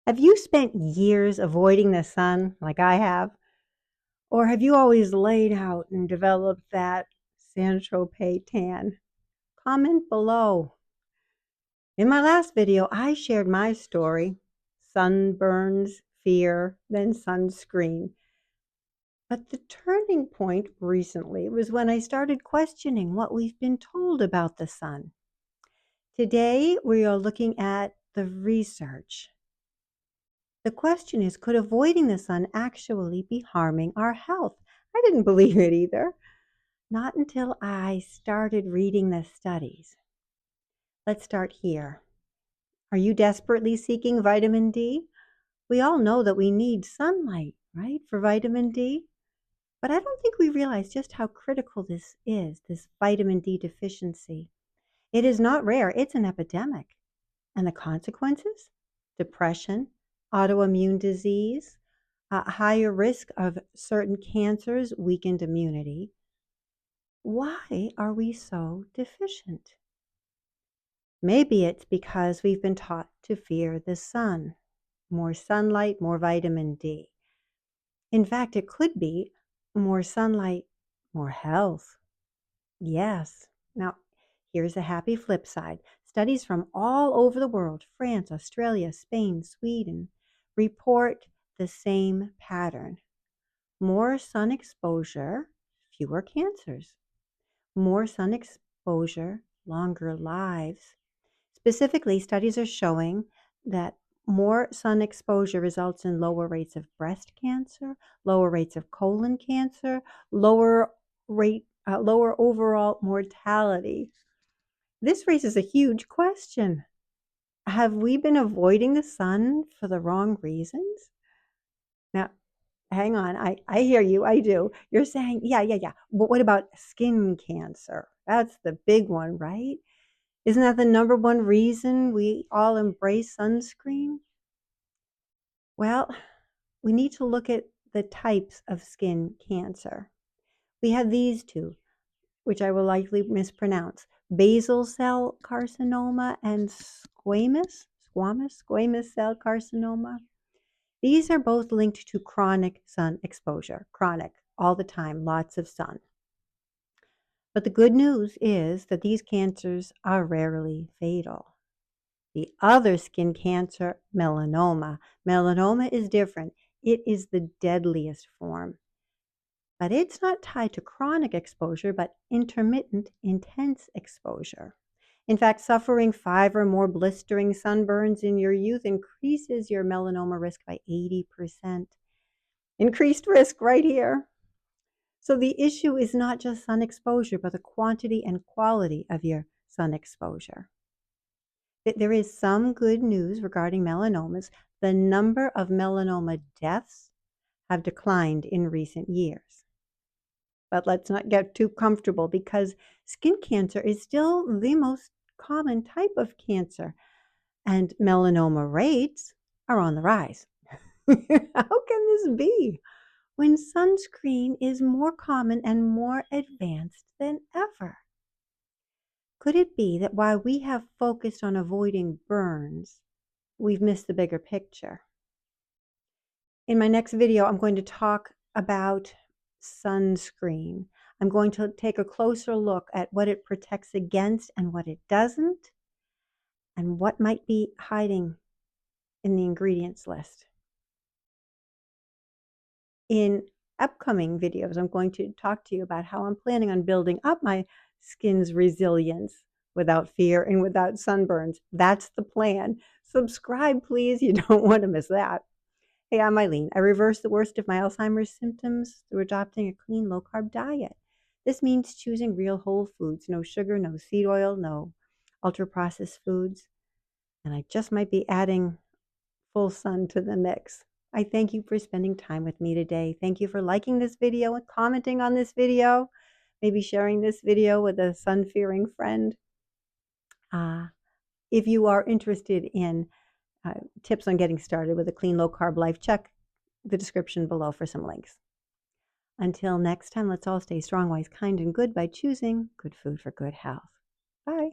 Have you spent years avoiding the sun like I have? Or have you always laid out and developed that Saint-Tropez tan? Comment below. In my last video, I shared my story, sunburns, fear, then sunscreen. But the turning point recently was when I started questioning what we've been told about the sun. Today, we are looking at the research. The question is, could avoiding the sun actually be harming our health? I didn't believe it either. Not until I started reading the studies. Let's start here. Are you desperately seeking vitamin D? We all know that we need sunlight, right, for vitamin D. But I don't think we realize just how critical this is, this vitamin D deficiency. It is not rare, it's an epidemic. And the consequences? Depression, autoimmune disease, a higher risk of certain cancers, weakened immunity. Why are we so deficient? Maybe it's because we've been taught to fear the sun. More sunlight, more vitamin D. In fact, it could be more sunlight, more health. Yes. Now, here's a happy flip side. Studies from all over the world, France, Australia, Spain, Sweden, report the same pattern. More sun exposure, fewer cancers. More sun exposure, longer lives. Specifically, studies are showing that more sun exposure results in lower rates of breast cancer, lower rates of colon cancer, lower overall mortality. This raises a huge question. Have we been avoiding the sun for the wrong reasons? Now, hang on. I hear you. I do. You're saying, yeah. But what about skin cancer? That's the big one, right? Isn't that the number one reason we all embrace sunscreen? Well, we need to look at the types of skin cancer. We have these two, which I will likely mispronounce: basal cell carcinoma and squamous cell carcinoma. These are both linked to chronic sun exposure, chronic, all the time, lots of sun. But the good news is that these cancers are rarely fatal. The other skin cancer, melanoma. Melanoma is different. It is the deadliest form. But it's not tied to chronic exposure, but intermittent, intense exposure. In fact, suffering 5 or more blistering sunburns in your youth increases your melanoma risk by 80%. Increased risk right here. So the issue is not just sun exposure, but the quantity and quality of your sun exposure. There is some good news regarding melanomas. The number of melanoma deaths have declined in recent years. But let's not get too comfortable, because skin cancer is still the most common type of cancer, and melanoma rates are on the rise. How can this be when sunscreen is more common and more advanced than ever? Could it be that while we have focused on avoiding burns, we've missed the bigger picture? In my next video, I'm going to talk about sunscreen. I'm going to take a closer look at what it protects against and what it doesn't, and what might be hiding in the ingredients list. In upcoming videos, I'm going to talk to you about how I'm planning on building up my skin's resilience without fear and without sunburns. That's the plan. Subscribe, please. You don't want to miss that. Hey, I'm EILEEN. I reversed the worst of my Alzheimer's symptoms through adopting a clean, low-carb diet. This means choosing real whole foods, no sugar, no seed oil, no ultra-processed foods. And I just might be adding full sun to the mix. I thank you for spending time with me today. Thank you for liking this video and commenting on this video, maybe sharing this video with a sun-fearing friend. If you are interested in tips on getting started with a clean, low-carb life, check the description below for some links. Until next time, let's all stay strong, wise, kind, and good by choosing good food for good health. Bye.